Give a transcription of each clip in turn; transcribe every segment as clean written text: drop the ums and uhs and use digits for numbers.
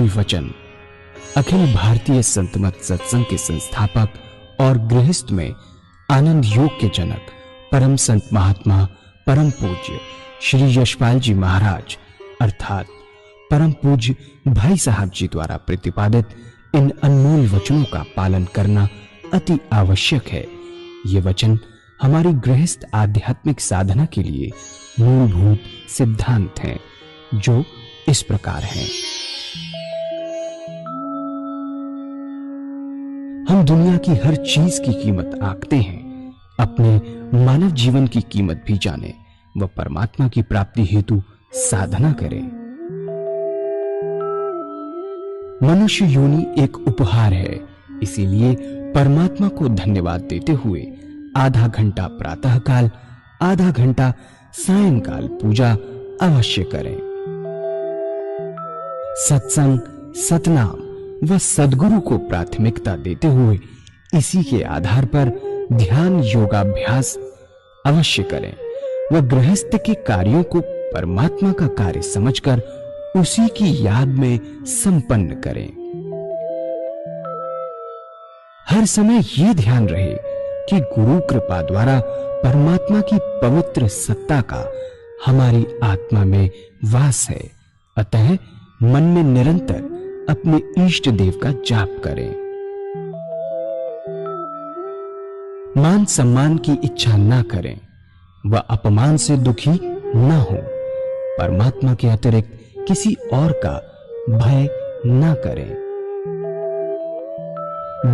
अनमोल वचन अखिल भारतीय संत मत सत्संग के संस्थापक और गृहस्थ में आनंद योग के जनक परम संत महात्मा परम पूज्य श्री यशपाल जी महाराज अर्थात परम पूज्य भाई साहब जी द्वारा प्रतिपादित इन अनमोल वचनों का पालन करना अति आवश्यक है। ये वचन हमारी गृहस्थ आध्यात्मिक साधना के लिए मूलभूत सिद्धांत हैं, जो इस प्रकार हैं। हम दुनिया की हर चीज की कीमत आंकते हैं, अपने मानव जीवन की कीमत भी जाने व परमात्मा की प्राप्ति हेतु साधना करें। मनुष्य योनि एक उपहार है, इसीलिए परमात्मा को धन्यवाद देते हुए आधा घंटा प्रातःकाल, आधा घंटा सायंकाल पूजा अवश्य करें। सत्संग, सतनाम व सद्गुरु को प्राथमिकता देते हुए इसी के आधार पर ध्यान योगाभ्यास अवश्य करें व गृहस्थ के कार्यों को परमात्मा का कार्य समझकर उसी की याद में संपन्न करें। हर समय ये ध्यान रहे कि गुरु कृपा द्वारा परमात्मा की पवित्र सत्ता का हमारी आत्मा में वास है, अतः मन में निरंतर अपने इष्ट देव का जाप करें। मान सम्मान की इच्छा न करें व अपमान से दुखी न हो। परमात्मा के अतिरिक्त किसी और का भय न करें।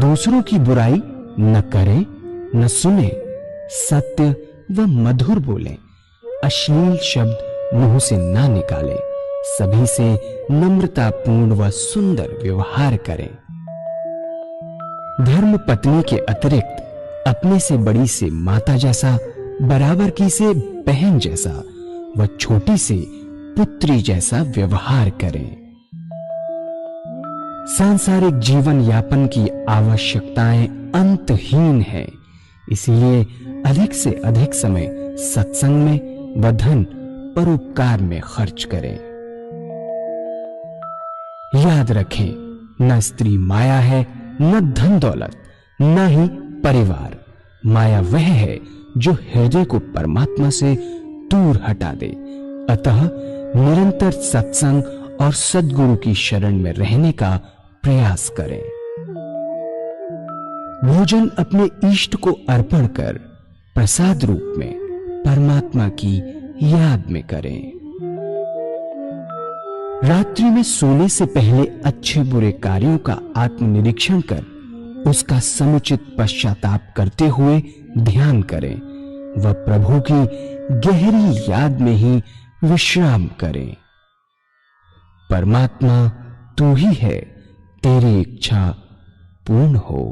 दूसरों की बुराई न करें, न सुने, सत्य व मधुर बोलें, अश्लील शब्द मुंह से ना निकालें, सभी से नम्रतापूर्ण व सुंदर व्यवहार करें। धर्म पत्नी के अतिरिक्त अपने से बड़ी से माता जैसा, बराबर की से बहन जैसा व छोटी से पुत्री जैसा व्यवहार करें। सांसारिक जीवन यापन की आवश्यकताएं अंतहीन है, इसलिए अधिक से अधिक समय सत्संग में व धन परोपकार में खर्च करें। याद रखें, न स्त्री माया है, न धन दौलत, न ही परिवार। माया वह है जो हृदय को परमात्मा से दूर हटा दे। अतः निरंतर सत्संग और सद्गुरु की शरण में रहने का प्रयास करें। भोजन अपने इष्ट को अर्पण कर प्रसाद रूप में परमात्मा की याद में करें। रात्रि में सोने से पहले अच्छे बुरे कार्यों का आत्मनिरीक्षण कर उसका समुचित पश्चाताप करते हुए ध्यान करें व प्रभु की गहरी याद में ही विश्राम करें। परमात्मा तू ही है, तेरी इच्छा पूर्ण हो।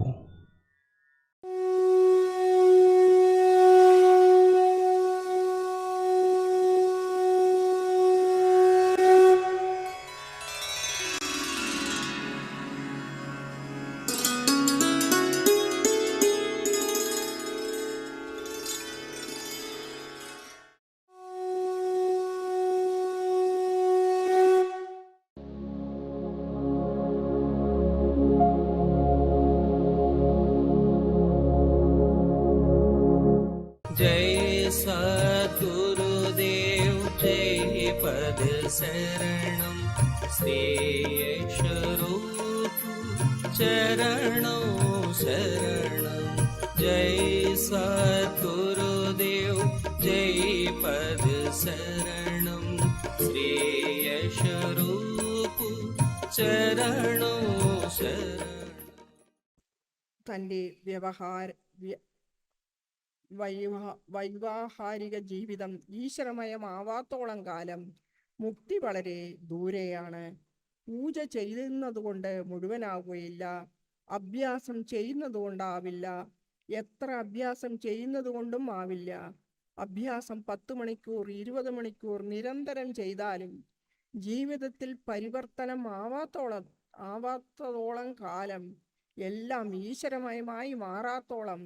जय सद्गुरुदेव जय पद शरणम श्री स्वरूप चरणों शरणम। जय सद्गुरुदेव जय पद शरणम श्री स्वरूप चरणों शरण। തൻ്റെ വൈവാഹാരിക ജീവിതം ഈശ്വരമയമാവാത്തോളം കാലം മുക്തി വളരെ ദൂരെയാണ്. പൂജ ചെയ്യുന്നതുകൊണ്ട് മുഴുവനാകുകയില്ല, അഭ്യാസം ചെയ്യുന്നതുകൊണ്ടാവില്ല, എത്ര അഭ്യാസം ചെയ്യുന്നതുകൊണ്ടും ആവില്ല. അഭ്യാസം 10 മണിക്കൂർ 20 മണിക്കൂർ നിരന്തരം ചെയ്താലും ജീവിതത്തിൽ പരിവർത്തനം ആവാത്തതോളം കാലം, എല്ലാം ഈശ്വരമയമായി മാറാത്തോളം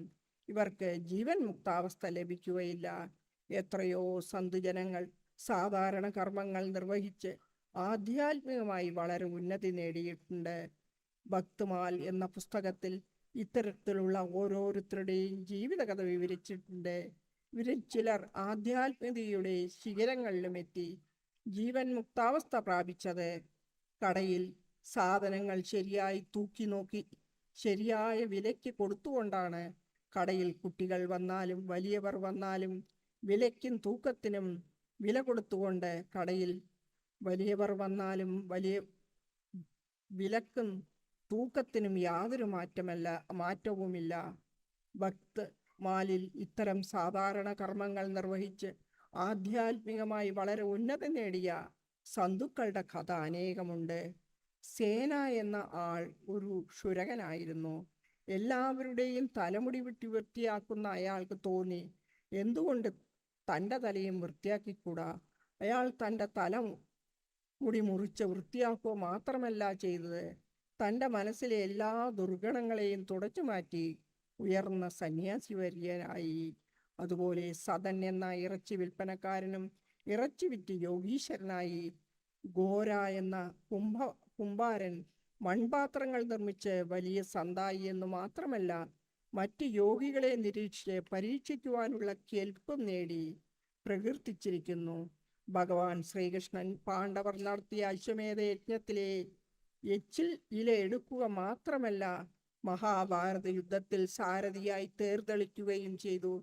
ഇവർക്ക് ജീവൻ മുക്താവസ്ഥ ലഭിക്കുകയില്ല. എത്രയോ സന്തുജനങ്ങൾ സാധാരണ കർമ്മങ്ങൾ നിർവഹിച്ച് ആധ്യാത്മികമായി വളരെ ഉന്നതി നേടിയിട്ടുണ്ട്. ഭക്തിമാൽ എന്ന പുസ്തകത്തിൽ ഇത്തരത്തിലുള്ള ഓരോരുത്തരുടെയും ജീവിതകഥ വിവരിച്ചിട്ടുണ്ട്. ഇവരിൽ ചിലർ ആധ്യാത്മികതയുടെ ശിഖരങ്ങളിലും എത്തി. ജീവൻ മുക്താവസ്ഥ പ്രാപിച്ചത് കടയിൽ സാധനങ്ങൾ ശരിയായി തൂക്കി നോക്കി ശരിയായ വിലയ്ക്ക് കൊടുത്തുകൊണ്ടാണ്. കടയിൽ കുട്ടികൾ വന്നാലും വലിയവർ വന്നാലും വിലയ്ക്കും തൂക്കത്തിനും വില കൊടുത്തുകൊണ്ട് കടയിൽ വലിയവർ വന്നാലും വലിയ വിലക്കും തൂക്കത്തിനും യാതൊരു മാറ്റവുമില്ല. ഭക്ത് മാലിൽ ഇത്തരം സാധാരണ കർമ്മങ്ങൾ നിർവഹിച്ച് ആധ്യാത്മികമായി വളരെ ഉന്നതി നേടിയ സന്തുക്കളുടെ കഥ അനേകമുണ്ട്. സേന എന്ന ആൾ ഒരു ക്ഷുരകനായിരുന്നു. എല്ലാവരുടെയും തലമുടി വെട്ടി വൃത്തിയാക്കുന്ന അയാൾക്ക് തോന്നി, എന്തുകൊണ്ട് തൻ്റെ തലയും വൃത്തിയാക്കിക്കൂടാ? അയാൾ തൻ്റെ മുടി മുറിച്ച് വൃത്തിയാക്കുക മാത്രമല്ല ചെയ്തത്, തൻ്റെ മനസ്സിലെ എല്ലാ ദുർഗണങ്ങളെയും തുടച്ചു മാറ്റി ഉയർന്ന സന്യാസി വര്യനായി. അതുപോലെ സദൻ എന്ന ഇറച്ചി വിൽപ്പനക്കാരനും ഇറച്ചി വിറ്റ് യോഗീശ്വരനായി. ഗോര എന്ന കുംഭാരൻ മൺപാത്രങ്ങൾ നിർമ്മിച്ച് വലിയ സന്തായി എന്ന് മാത്രമല്ല, മറ്റ് യോഗികളെ നിരീക്ഷിച്ച് പരീക്ഷിക്കുവാനുള്ള കെൽപ്പും നേടി പ്രകീർത്തിച്ചിരിക്കുന്നു. ഭഗവാൻ ശ്രീകൃഷ്ണൻ പാണ്ഡവർ നടത്തിയ അശ്വമേധ യജ്ഞത്തിലെ എച്ചിൽ ഇല എടുക്കുക മാത്രമല്ല, മഹാഭാരത യുദ്ധത്തിൽ സാരഥിയായി തേർതെളിക്കുകയും ചെയ്തു.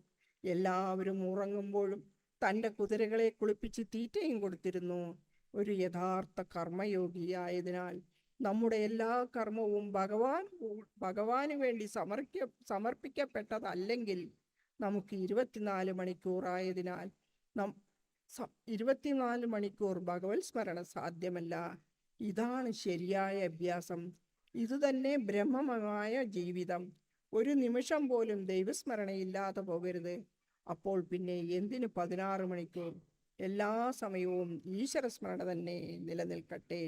എല്ലാവരും ഉറങ്ങുമ്പോഴും തൻ്റെ കുതിരകളെ കുളിപ്പിച്ച് തീറ്റയും കൊടുത്തിരുന്നു. ഒരു യഥാർത്ഥ കർമ്മയോഗിയായതിനാൽ നമ്മുടെ എല്ലാ കർമ്മവും ഭഗവാന് വേണ്ടി സമർപ്പിക്കപ്പെട്ടതല്ലെങ്കിൽ നമുക്ക് 24 മണിക്കൂറായതിനാൽ 24 മണിക്കൂർ ഭഗവത് സ്മരണ സാധ്യമല്ല. ഇതാണ് ശരിയായ അഭ്യാസം. ഇതുതന്നെ ബ്രഹ്മമയമായ ജീവിതം. ഒരു നിമിഷം പോലും ദൈവസ്മരണയില്ലാതെ പോകരുത്. അപ്പോൾ പിന്നെ എന്തിന് 16 മണിക്കൂർ? എല്ലാ സമയവും ഈശ്വരസ്മരണ തന്നെ നിലനിൽക്കട്ടെ.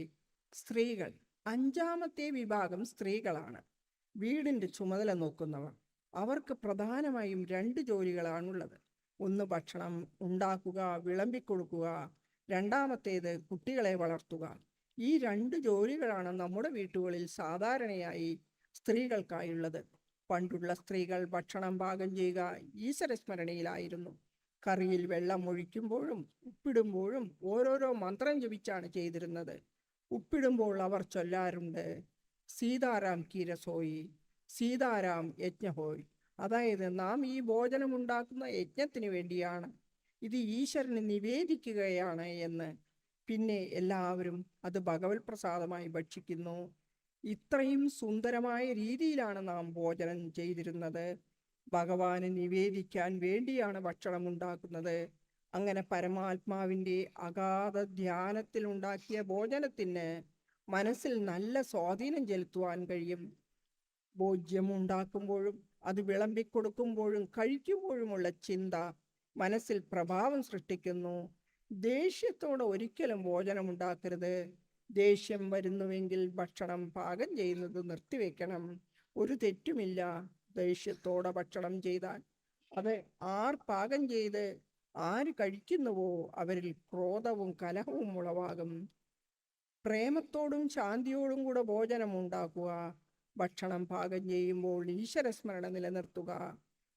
സ്ത്രീകൾ. 5ാമത്തെ വിഭാഗം സ്ത്രീകളാണ്. വീടിൻ്റെ ചുമതല നോക്കുന്നവർ. അവർക്ക് പ്രധാനമായും 2 ജോലികളാണുള്ളത്. ഒന്ന് ഭക്ഷണം ഉണ്ടാക്കുക, വിളമ്പിക്കൊടുക്കുക. രണ്ടാമത്തേത് കുട്ടികളെ വളർത്തുക. ഈ 2 ജോലികളാണ് നമ്മുടെ വീട്ടുകളിൽ സാധാരണയായി സ്ത്രീകൾക്കായുള്ളത്. പണ്ടുള്ള സ്ത്രീകൾ ഭക്ഷണം പാകം ചെയ്യുക ഈശ്വരസ്മരണയിലായിരുന്നു. കറിയിൽ വെള്ളം ഒഴിക്കുമ്പോഴും ഉപ്പിടുമ്പോഴും ഓരോരോ മന്ത്രം ജപിച്ചാണ് ചെയ്തിരുന്നത്. ഉപ്പിടുമ്പോൾ അവർ ചൊല്ലാറുണ്ട്, സീതാറാം കി രസോയി, സീതാറാം യജ്ഞഹോയ്. അതായത് നാം ഈ ഭോജനം ഉണ്ടാക്കുന്ന യജ്ഞത്തിന് വേണ്ടിയാണ്, ഇത് ഈശ്വരന് നിവേദിക്കുകയാണ് എന്ന്. പിന്നെ എല്ലാവരും അത് ഭഗവത് പ്രസാദമായി ഭക്ഷിക്കുന്നു. ഇത്രയും സുന്ദരമായ രീതിയിലാണ് നാം ഭോജനം ചെയ്തിരുന്നത്. ഭഗവാന് നിവേദിക്കാൻ വേണ്ടിയാണ് ഭക്ഷണം ഉണ്ടാക്കുന്നത്. അങ്ങനെ പരമാത്മാവിൻ്റെ അഗാധ ധ്യാനത്തിൽ ഉണ്ടാക്കിയ ഭോജനത്തിന് മനസ്സിൽ നല്ല സ്വാധീനം ചെലുത്തുവാൻ കഴിയും. ഭോജ്യം ഉണ്ടാക്കുമ്പോഴും അത് വിളമ്പിക്കൊടുക്കുമ്പോഴും കഴിക്കുമ്പോഴുമുള്ള ചിന്ത മനസ്സിൽ പ്രഭാവം സൃഷ്ടിക്കുന്നു. ദേഷ്യത്തോടെ ഒരിക്കലും ഭോജനം ഉണ്ടാക്കരുത്. ദേഷ്യം വരുന്നുവെങ്കിൽ ഭക്ഷണം പാകം ചെയ്യുന്നത് നിർത്തിവെക്കണം. ഒരു തെറ്റുമില്ല ദേഷ്യത്തോടെ ഭക്ഷണം ചെയ്താൽ. അത് പാകം ചെയ്ത് ആര് കഴിക്കുന്നുവോ അവരിൽ ക്രോധവും കലഹവും ഉളവാകും. പ്രേമത്തോടും ശാന്തിയോടും കൂടെ ഭോജനം ഉണ്ടാക്കുക. ഭക്ഷണം പാകം ചെയ്യുമ്പോൾ ഈശ്വരസ്മരണ നിലനിർത്തുക.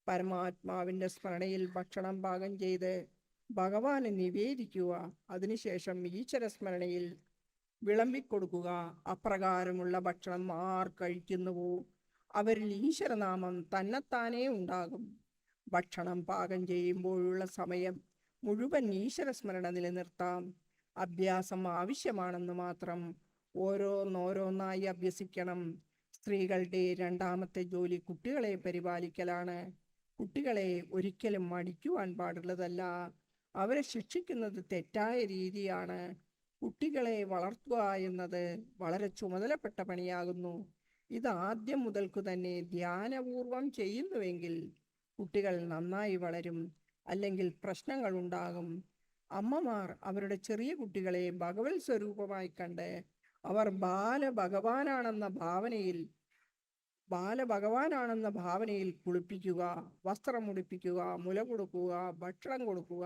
പരമാത്മാവിൻ്റെ സ്മരണയിൽ ഭക്ഷണം പാകം ചെയ്ത് ഭഗവാന് നിവേദിക്കുക. അതിനുശേഷം ഈശ്വരസ്മരണയിൽ വിളമ്പിക്കൊടുക്കുക. അപ്രകാരമുള്ള ഭക്ഷണം ആർ കഴിക്കുന്നുവോ അവരിൽ ഈശ്വരനാമം തന്നെത്താനേ ഉണ്ടാകും. ഭക്ഷണം പാകം ചെയ്യുമ്പോഴുള്ള സമയം മുഴുവൻ ഈശ്വരസ്മരണ നിലനിർത്താം. അഭ്യാസം ആവശ്യമാണെന്ന് മാത്രം. ഓരോന്നോരോന്നായി അഭ്യസിക്കണം. സ്ത്രീകളുടെ 2ാമത്തെ ജോലി കുട്ടികളെ പരിപാലിക്കലാണ്. കുട്ടികളെ ഒരിക്കലും മടിക്കുവാൻ പാടുള്ളതല്ല. അവരെ ശിക്ഷിക്കുന്നത് തെറ്റായ രീതിയാണ്. കുട്ടികളെ വളർത്തുക എന്നത് വളരെ ചുമതലപ്പെട്ട പണിയാകുന്നു. ഇത് ആദ്യം മുതൽക്കു തന്നെ ധ്യാനപൂർവം ചെയ്യുന്നുവെങ്കിൽ കുട്ടികൾ നന്നായി വളരും, അല്ലെങ്കിൽ പ്രശ്നങ്ങൾ ഉണ്ടാകും. അമ്മമാർ അവരുടെ ചെറിയ കുട്ടികളെ ഭഗവത് സ്വരൂപമായി കണ്ട് അവർ ബാലഭഗവാനാണെന്ന ഭാവനയിൽ കുളിപ്പിക്കുക, വസ്ത്രം ഉടുപ്പിക്കുക, മുല കൊടുക്കുക, ഭക്ഷണം കൊടുക്കുക.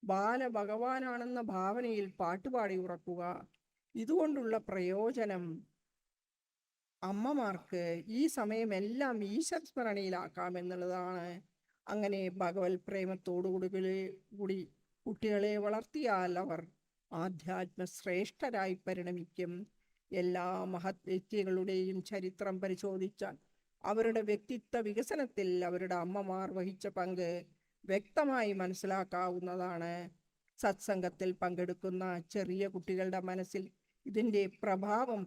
ബാലഭഗവാനാണെന്ന ഭാവനയിൽ പാട്ടുപാടി ഉറക്കുക. ഇതുകൊണ്ടുള്ള പ്രയോജനം അമ്മമാർക്ക് ഈ സമയമെല്ലാം ഈശ്വര സ്മരണയിലാക്കാമെന്നുള്ളതാണ്. അങ്ങനെ ഭഗവത് പ്രേമത്തോടുകൂടി കുട്ടികളെ വളർത്തിയാൽ അവർ ആധ്യാത്മ ശ്രേഷ്ഠരായി പരിണമിക്കും. എല്ലാ മഹത് വ്യക്തികളുടെയും ചരിത്രം പരിശോധിച്ചാൽ അവരുടെ വ്യക്തിത്വ വികസനത്തിൽ അവരുടെ അമ്മമാർ വഹിച്ച പങ്ക് വ്യക്തമായി മനസ്സിലാക്കാവുന്നതാണ്. സത്സംഗത്തിൽ പങ്കെടുക്കുന്ന ചെറിയ കുട്ടികളുടെ മനസ്സിൽ ഇതിൻ്റെ പ്രഭാവം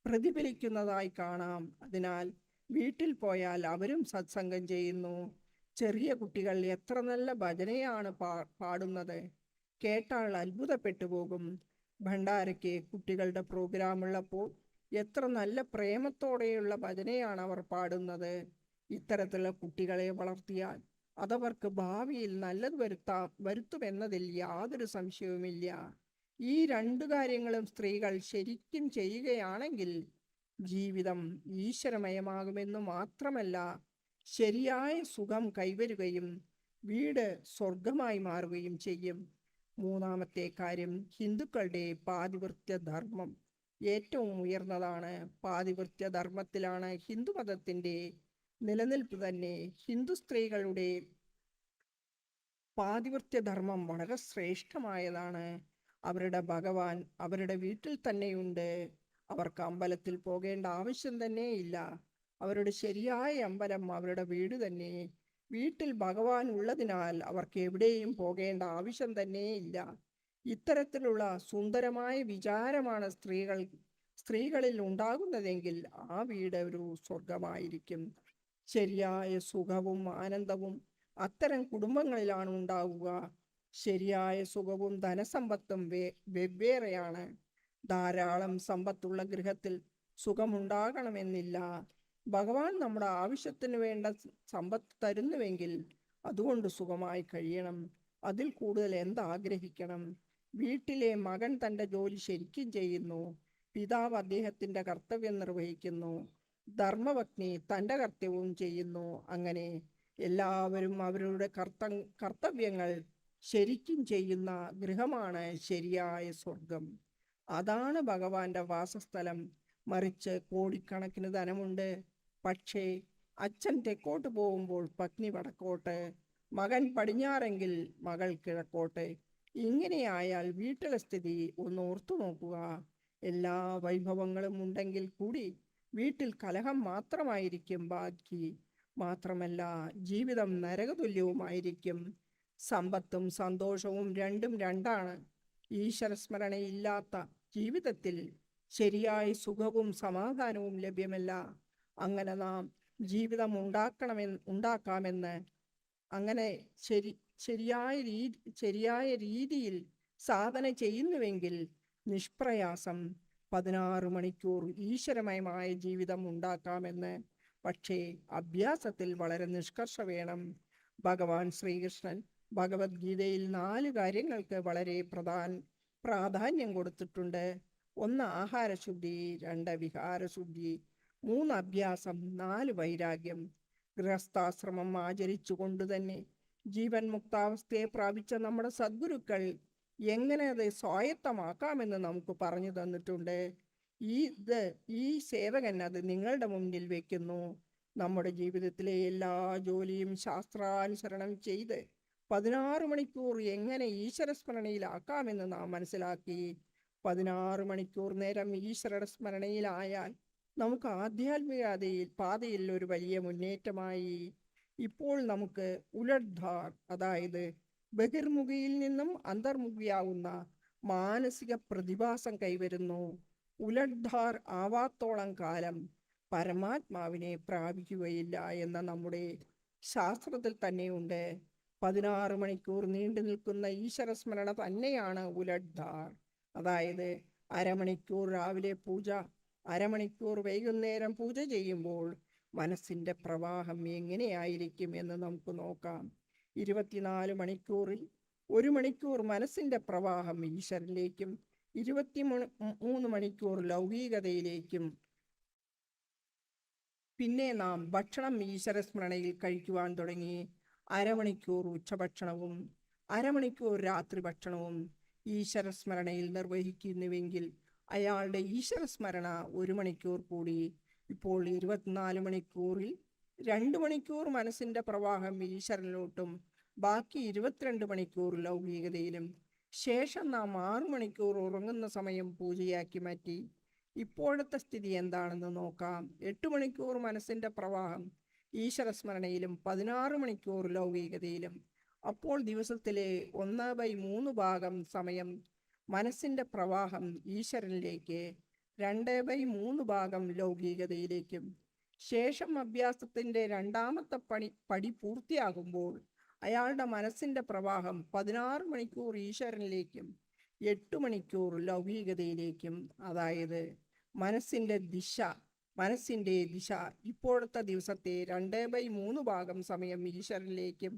പ്രതിഫലിക്കുന്നതായി കാണാം. അതിനാൽ വീട്ടിൽ പോയാൽ അവരും സത്സംഗം ചെയ്യുന്നു. ചെറിയ കുട്ടികൾ എത്ര നല്ല ഭജനയാണ് പാടുന്നത്! കേട്ടാൽ അത്ഭുതപ്പെട്ടു പോകും. ഭണ്ഡാരയ്ക്ക് കുട്ടികളുടെ പ്രോഗ്രാമുള്ളപ്പോൾ എത്ര നല്ല പ്രേമത്തോടെയുള്ള ഭജനയാണ് അവർ പാടുന്നത്. ഇത്തരത്തിലുള്ള കുട്ടികളെ വളർത്തിയാൽ അതവർക്ക് ഭാവിയിൽ നല്ലത് വരുത്തുമെന്നതിൽ യാതൊരു സംശയവുമില്ല. ഈ രണ്ടു കാര്യങ്ങളും സ്ത്രീകൾ ശരിക്കും ചെയ്യുകയാണെങ്കിൽ ജീവിതം ഈശ്വരമയമാകുമെന്നു മാത്രമല്ല, ശരിയായ സുഖം കൈവരുകയും വീട് സ്വർഗമായി മാറുകയും ചെയ്യും. മൂന്നാമത്തെ കാര്യം, ഹിന്ദുക്കളുടെ പാതിവൃത്യ ധർമ്മം ഏറ്റവും ഉയർന്നതാണ്. പാതിവൃത്യ ധർമ്മത്തിലാണ് ഹിന്ദുമതത്തിൻ്റെ നിലനിൽപ്പ് തന്നെ. ഹിന്ദു സ്ത്രീകളുടെ പാതിവൃത്യധർമ്മം വളരെ ശ്രേഷ്ഠമായതാണ്. അവരുടെ ഭഗവാൻ അവരുടെ വീട്ടിൽ തന്നെയുണ്ട്. അവർക്ക് അമ്പലത്തിൽ പോകേണ്ട ആവശ്യം തന്നെ ഇല്ല. അവരുടെ ശരിയായ അമ്പലം അവരുടെ വീട് തന്നെ. വീട്ടിൽ ഭഗവാൻ ഉള്ളതിനാൽ അവർക്ക് എവിടെയും പോകേണ്ട ആവശ്യം തന്നെ ഇല്ല. ഇത്തരത്തിലുള്ള സുന്ദരമായ വിചാരമാണ് സ്ത്രീകളിൽ ഉണ്ടാകുന്നതെങ്കിൽ ആ വീട് ഒരു സ്വർഗമായിരിക്കും. ശരിയായ സുഖവും ആനന്ദവും അത്തരം കുടുംബങ്ങളിലാണ് ഉണ്ടാവുക. ശരിയായ സുഖവും ധനസമ്പത്തും വെവ്വേറെയാണ്. ധാരാളം സമ്പത്തുള്ള ഗൃഹത്തിൽ സുഖമുണ്ടാകണമെന്നില്ല. ഭഗവാൻ നമ്മുടെ ആവശ്യത്തിന് വേണ്ട സമ്പത്ത് തരുന്നുവെങ്കിൽ അതുകൊണ്ട് സുഖമായി കഴിയണം. അതിൽ കൂടുതൽ എന്താഗ്രഹിക്കണം? വീട്ടിലെ മകൻ തൻ്റെ ജോലി ശരിക്കും ചെയ്യുന്നു. പിതാവ് അദ്ദേഹത്തിൻ്റെ കർത്തവ്യം നിർവഹിക്കുന്നു. ധർമ്മപത്നി തൻ്റെ കർത്തവ്യവും ചെയ്യുന്നു. അങ്ങനെ എല്ലാവരും അവരുടെ കർത്തവ്യങ്ങൾ ശരിക്കും ചെയ്യുന്ന ഗൃഹമാണ് ശരിയായ സ്വർഗം. അതാണ് ഭഗവാന്റെ വാസസ്ഥലം. മറിച്ച് കോടിക്കണക്കിന് ധനമുണ്ട്, പക്ഷേ അച്ഛൻ തെക്കോട്ട് പോകുമ്പോൾ പത്നി വടക്കോട്ട്, മകൻ പടിഞ്ഞാറെങ്കിൽ മകൾ കിഴക്കോട്ട്. ഇങ്ങനെയായാൽ വീട്ടിലെ സ്ഥിതി ഒന്ന് ഓർത്തു നോക്കുക. എല്ലാ വൈഭവങ്ങളും ഉണ്ടെങ്കിൽ കൂടി വീട്ടിൽ കലഹം മാത്രമായിരിക്കും ബാക്കി. മാത്രമല്ല, ജീവിതം നരകതുല്യവുമായിരിക്കും. സമ്പത്തും സന്തോഷവും രണ്ടും രണ്ടാണ്. ഈശ്വരസ്മരണയില്ലാത്ത ജീവിതത്തിൽ ശരിയായ സുഖവും സമാധാനവും ലഭ്യമല്ല. അങ്ങനെ നാം ജീവിതം ഉണ്ടാക്കാമെന്ന് അങ്ങനെ ശരിയായ രീതിയിൽ സാധന ചെയ്യുന്നുവെങ്കിൽ നിഷ്പ്രയാസം 16 മണിക്കൂർ ഈശ്വരമയമായ ജീവിതം ഉണ്ടാക്കാമെന്ന്. പക്ഷേ അഭ്യാസത്തിൽ വളരെ നിഷ്കർഷ വേണം. ഭഗവാൻ ശ്രീകൃഷ്ണൻ ഭഗവത്ഗീതയിൽ 4 കാര്യങ്ങൾക്ക് വളരെ പ്രാധാന്യം കൊടുത്തിട്ടുണ്ട്. 1 ആഹാരശുദ്ധി, 2 വിഹാരശുദ്ധി, 3 അഭ്യാസം, 4 വൈരാഗ്യം. ഗൃഹസ്ഥാശ്രമം ആചരിച്ചുകൊണ്ട് തന്നെ ജീവൻ മുക്താവസ്ഥയെ പ്രാപിച്ച നമ്മുടെ സദ്ഗുരുക്കൾ എങ്ങനെ അത് സ്വായത്തമാക്കാമെന്ന് നമുക്ക് പറഞ്ഞു തന്നിട്ടുണ്ട്. ഈ സേവകൻ അത് നിങ്ങളുടെ മുന്നിൽ വെക്കുന്നു. നമ്മുടെ ജീവിതത്തിലെ എല്ലാ ജോലിയും ശാസ്ത്രാനുസരണം ചെയ്ത് 16 മണിക്കൂർ എങ്ങനെ ഈശ്വരസ്മരണയിലാക്കാമെന്ന് നാം മനസ്സിലാക്കി. 16 മണിക്കൂർ നേരം ഈശ്വര സ്മരണയിലായാൽ നമുക്ക് ആധ്യാത്മിക പാതയിൽ ഒരു വലിയ മുന്നേറ്റമായി. ഇപ്പോൾ നമുക്ക് ഉലഡ്ധാർ, അതായത് ബഹിർമുഖിയിൽ നിന്നും അന്തർമുഖിയാവുന്ന മാനസിക പ്രതിഭാസം കൈവരുന്നു. ഉലഡ്ധാർ ആവാത്തോളം കാലം പരമാത്മാവിനെ പ്രാപിക്കുകയില്ല എന്ന നമ്മുടെ ശാസ്ത്രത്തിൽ തന്നെയുണ്ട്. 16 മണിക്കൂർ നീണ്ടു നിൽക്കുന്ന ഈശ്വരസ്മരണ തന്നെയാണ് ഉലഡ്ധാർ. അതായത് അരമണിക്കൂർ രാവിലെ പൂജ, അരമണിക്കൂർ വൈകുന്നേരം പൂജ ചെയ്യുമ്പോൾ മനസ്സിൻ്റെ പ്രവാഹം എങ്ങനെയായിരിക്കും എന്ന് നമുക്ക് നോക്കാം. 24 മണിക്കൂറിൽ 1 മണിക്കൂർ മനസ്സിൻ്റെ പ്രവാഹം ഈശ്വരനിലേക്കും 23 മണിക്കൂർ ലൗകികതയിലേക്കും. പിന്നെ നാം ഭക്ഷണം ഈശ്വരസ്മരണയിൽ കഴിക്കുവാൻ തുടങ്ങി. അരമണിക്കൂർ ഉച്ചഭക്ഷണവും അരമണിക്കൂർ രാത്രി ഭക്ഷണവും ഈശ്വരസ്മരണയിൽ നിർവഹിക്കുന്നുവെങ്കിൽ അയാളുടെ ഈശ്വരസ്മരണ 1 മണിക്കൂർ കൂടി. ഇപ്പോൾ 24 മണിക്കൂറിൽ 2 മണിക്കൂർ മനസ്സിൻ്റെ പ്രവാഹം ഈശ്വരനിലോട്ടും ബാക്കി 22 മണിക്കൂർ ലൗകികതയിലും. ശേഷം നാം 6 മണിക്കൂർ ഉറങ്ങുന്ന സമയം പൂജയാക്കി മാറ്റി. ഇപ്പോഴത്തെ സ്ഥിതി എന്താണെന്ന് നോക്കാം. 8 മണിക്കൂർ മനസ്സിൻ്റെ പ്രവാഹം ഈശ്വരസ്മരണയിലും 16 മണിക്കൂർ ലൗകികതയിലും. അപ്പോൾ ദിവസത്തിലെ 1/3 ഭാഗം സമയം മനസ്സിൻ്റെ പ്രവാഹം ഈശ്വരനിലേക്ക്, 2/3 ഭാഗം ലൗകികതയിലേക്കും. ശേഷം അഭ്യാസത്തിൻ്റെ രണ്ടാമത്തെ പടി പൂർത്തിയാകുമ്പോൾ അയാളുടെ മനസ്സിൻ്റെ പ്രവാഹം 16 മണിക്കൂർ ഈശ്വരനിലേക്കും 8 മണിക്കൂർ ലൗകികതയിലേക്കും. അതായത് മനസ്സിൻ്റെ ദിശ ഇപ്പോഴത്തെ ദിവസത്തെ 2/3 ഭാഗം സമയം ഈശ്വരനിലേക്കും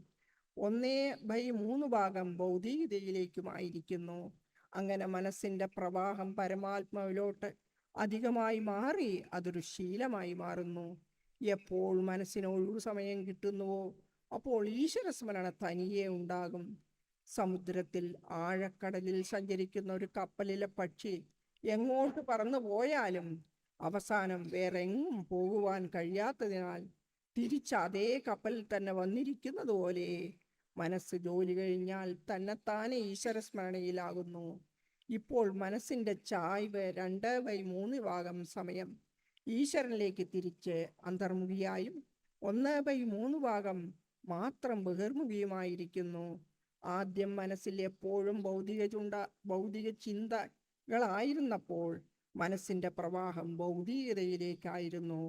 1/3 ഭാഗം ഭൗതികതയിലേക്കുമായിരിക്കുന്നു. അങ്ങനെ മനസ്സിൻ്റെ പ്രവാഹം പരമാത്മാവിലോട്ട് അധികമായി മാറി അതൊരു ശീലമായി മാറുന്നു. എപ്പോൾ മനസ്സിന് ഒഴിവു സമയം കിട്ടുന്നുവോ അപ്പോൾ ഈശ്വരസ്മരണ തനിയെ ഉണ്ടാകും. സമുദ്രത്തിൽ ആഴക്കടലിൽ സഞ്ചരിക്കുന്ന ഒരു കപ്പലിലെ പക്ഷി എങ്ങോട്ട് പറന്നു പോയാലും അവസാനം വേറെ എങ്ങും പോകുവാൻ കഴിയാത്തതിനാൽ തിരിച്ച് അതേ കപ്പലിൽ തന്നെ വന്നിരിക്കുന്നത് പോലെ മനസ്സ് ജോലി കഴിഞ്ഞാൽ തന്നെത്താനെ ഈശ്വരസ്മരണയിലാകുന്നു. ഇപ്പോൾ മനസ്സിൻ്റെ ചായ്വ് 2/3 ഭാഗം സമയം ഈശ്വരനിലേക്ക് തിരിച്ച് അന്തർമുഖിയായും 1/3 ഭാഗം മാത്രം ബഹിർമുഖിയുമായിരിക്കുന്നു. ആദ്യം മനസ്സിൽ എപ്പോഴും ഭൗതിക ചിന്തകളായിരുന്നപ്പോൾ മനസ്സിൻ്റെ പ്രവാഹം ഭൗതികതയിലേക്കായിരുന്നു.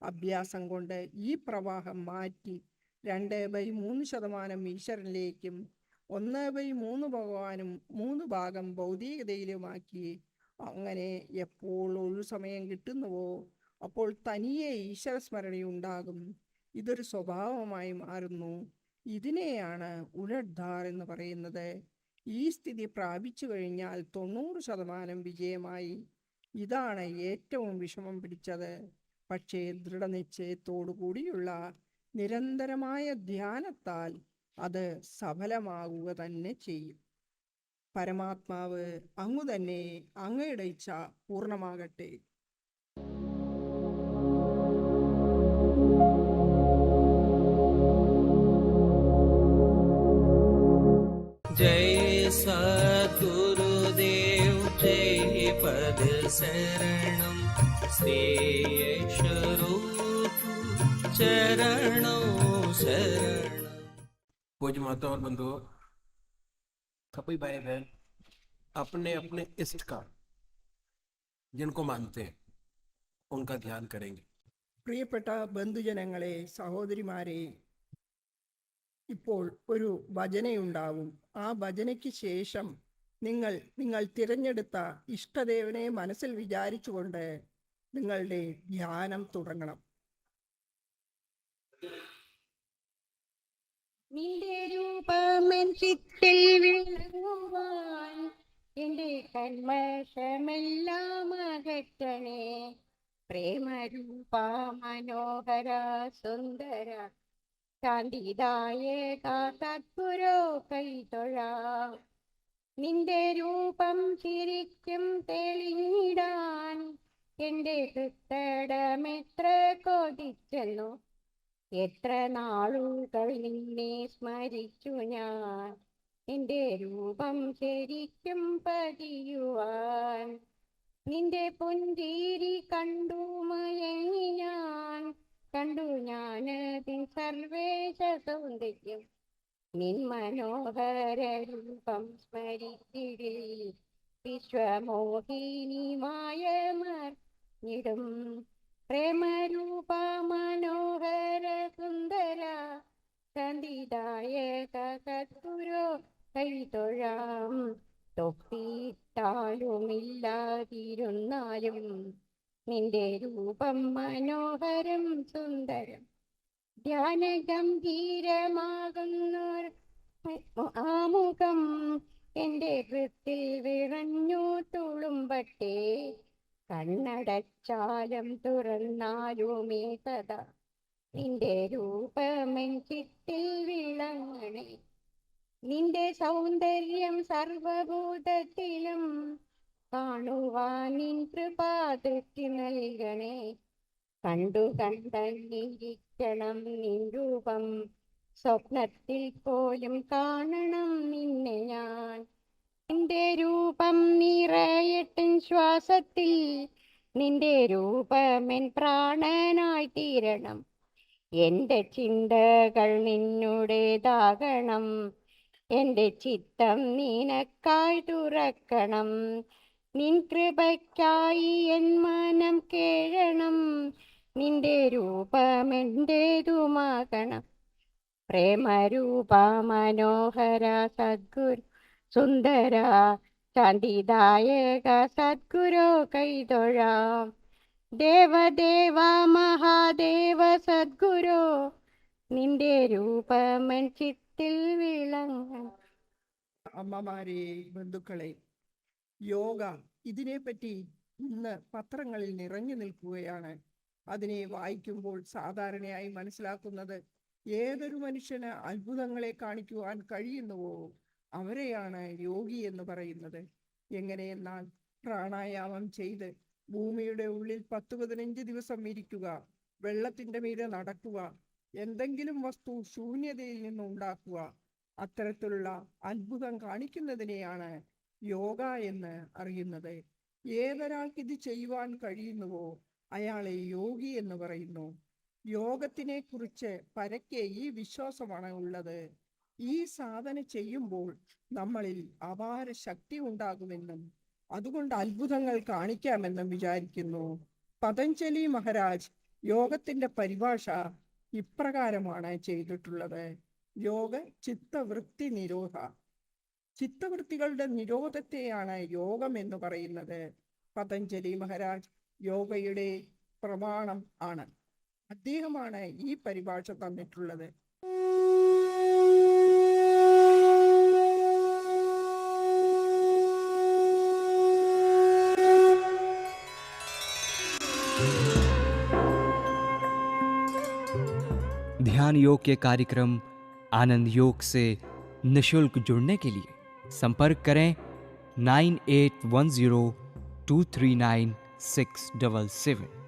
അഭ്യാസം കൊണ്ട് ഈ പ്രവാഹം മാറ്റി 2/3% ഈശ്വരനിലേക്കും 1/3 ഭാഗം ഭൗതികതയിലുമാക്കി. അങ്ങനെ എപ്പോൾ ഒരു സമയം കിട്ടുന്നുവോ അപ്പോൾ തനിയെ ഈശ്വരസ്മരണയുണ്ടാകും. ഇതൊരു സ്വഭാവമായി മാറുന്നു. ഇതിനെയാണ് ഉലഡ്ധാർ എന്ന് പറയുന്നത്. ഈ സ്ഥിതി പ്രാപിച്ചു കഴിഞ്ഞാൽ 90% വിജയമായി. ഇതാണ് ഏറ്റവും വിഷമം പിടിച്ചത്. പക്ഷേ ദൃഢനിശ്ചയത്തോടു കൂടിയുള്ള നിരന്തരമായ ധ്യാനത്താൽ അത് സഫലമാകുക തന്നെ ചെയ്യും. പരമാത്മാവ് അങ്ങു തന്നെ, അങ്ങയുടെ ഇച്ഛ പൂർണ്ണമാകട്ടെ. जय सद्गुरुदेव जय पद शरणं श्री स्वरूप चरणों शरणं। पूज्य माता और बंधुओं, सभी भाई बहन अपने अपने इष्ट का जिनको मानते हैं उनका ध्यान करेंगे। പ്രിയപ്പെട്ട ബന്ധുജനങ്ങളെ, സഹോദരിമാരെ, ഇപ്പോൾ ഒരു ഭജനയുണ്ടാവും. ആ ഭജനയ്ക്ക് ശേഷം നിങ്ങൾ തിരഞ്ഞെടുത്ത ഇഷ്ടദേവനെ മനസ്സിൽ വിചാരിച്ചുകൊണ്ട് നിങ്ങളുടെ ധ്യാനം തുടങ്ങണം. നിന്റെ രൂപമെൻ ചിത്തിൽ വിളങ്ങുവാൻ എന്റെ കന്മഷമെല്ലാം അകറ്റണേ. പ്രേമരൂപ മനോഹര സുന്ദര ശാന്തിദായക തത്പുരോ കൈതൊഴാം. നിന്റെ രൂപം ശരിക്കും തെളിഞ്ഞിടാൻ എന്റെ കൃത്തടമെത്ര കൊതിച്ചെന്നു. എത്ര നാളുകൾ നിന്നെ സ്മരിച്ചു ഞാൻ എന്റെ രൂപം ശരിക്കും പതിയുവാൻ. നിന്റെ പുഞ്ചിരി കണ്ടു മയങ്ങി ഞാൻ, കണ്ടു ഞാനതിൻ സർവേശ സൗന്ദര്യം. നിൻ മനോഹര രൂപം സ്മരിച്ചിടേ വിശ്വമോഹിനിമായ മർഞ്ഞിടും. പ്രേമരൂപ മനോഹര സുന്ദര ശാന്തിദായക സദ്ഗുരോ കൈതൊഴാം. തൊപ്പിയിട്ടാലുമില്ലാതിരുന്നാലും നിന്റെ രൂപം മനോഹരം സുന്ദരം. ധ്യാനഗംഭീരമാകുന്നൊരു ആമുഖം എന്റെ വൃത്തിൽ വിറഞ്ഞു തുളുമ്പട്ടെ. കണ്ണടച്ചാലും തുറന്നാലുമേ സദാ നിന്റെ രൂപമെൻ ചിത്തിൽ വിളങ്ങണേ. നിന്റെ സൗന്ദര്യം സർവഭൂതത്തിലും കാണുവാൻ നിൻ കൃപാദൃഷ്ടി നൽകണേ. കണ്ടു കണ്ടങ്ങിരിക്കണം നിൻ രൂപം, സ്വപ്നത്തിൽ പോലും കാണണം നിന്നെ ഞാൻ. നിന്റെ രൂപം നിറയട്ടൻ ശ്വാസത്തിൽ, നിന്റെ രൂപമെൻ പ്രാണനായി തീരണം. എൻ്റെ ചിന്തകൾ നിന്നുടേതാകണം, എൻ്റെ ചിത്തം നിനക്കായി തുറക്കണം. നിൻ കൃപയ്ക്കായി എൻ മനം കേഴണം, നിന്റെ രൂപമെൻ്റേതുമാകണം. പ്രേമരൂപ മനോഹര സദ്ഗുരു സുന്ദര ശാന്തിദായക സദ്ഗുരു കൈതൊഴാം. ദേവദേവ മഹാദേവ സദ്ഗുരു, നിന്റെ രൂപമൻ ചിത്തിൽ വിളങ്ങണം. അമ്മമാരെ, ബന്ധുക്കളെ, യോഗ ഇതിനെപ്പറ്റി ഇന്ന് പത്രങ്ങളിൽ നിറഞ്ഞു നിൽക്കുകയാണ്. അതിനെ വായിക്കുമ്പോൾ സാധാരണയായി മനസ്സിലാക്കുന്നത് ഏതൊരു മനുഷ്യന് അത്ഭുതങ്ങളെ കാണിക്കുവാൻ കഴിയുന്നുവോ അവരെയാണ് യോഗി എന്ന് പറയുന്നത്. എങ്ങനെയെന്നാൽ പ്രാണായാമം ചെയ്ത് ഭൂമിയുടെ ഉള്ളിൽ 10-15 ദിവസം ഇരിക്കുക, വെള്ളത്തിന്റെ മീതെ നടക്കുക, എന്തെങ്കിലും വസ്തു ശൂന്യതയിൽ നിന്ന് ഉണ്ടാക്കുക, അത്തരത്തിലുള്ള അത്ഭുതം കാണിക്കുന്നതിനെയാണ് യോഗ എന്ന് അറിയുന്നത്. ഏതൊരാൾക്ക് ഇത് ചെയ്യുവാൻ കഴിയുന്നുവോ അയാളെ യോഗി എന്ന് പറയുന്നു. യോഗത്തിനെ കുറിച്ച് പരക്കെ ഈ വിശ്വാസമാണ് ഉള്ളത്. ഈ സാധന ചെയ്യുമ്പോൾ നമ്മളിൽ അപാര ശക്തി ഉണ്ടാകുമെന്നും അതുകൊണ്ട് അത്ഭുതങ്ങൾ കാണിക്കാമെന്നും വിചാരിക്കുന്നു. പതഞ്ജലി മഹാരാജ് യോഗത്തിന്റെ പരിഭാഷ ഇപ്രകാരമാണ് ചെയ്തിട്ടുള്ളത്: യോഗ ചിത്തവൃത്തി നിരോധ. ചിത്തവൃത്തികളുടെ നിരോധത്തെയാണ് യോഗം എന്ന് പറയുന്നത്. പതഞ്ജലി മഹാരാജ് യോഗയുടെ പ്രമാണം ആണ്. അദ്ദേഹമാണ് ഈ പരിഭാഷ തന്നിട്ടുള്ളത്. ध्यान योग के कार्यक्रम आनंद योग से निशुल्क जुड़ने के लिए संपर्क करें 9810239677।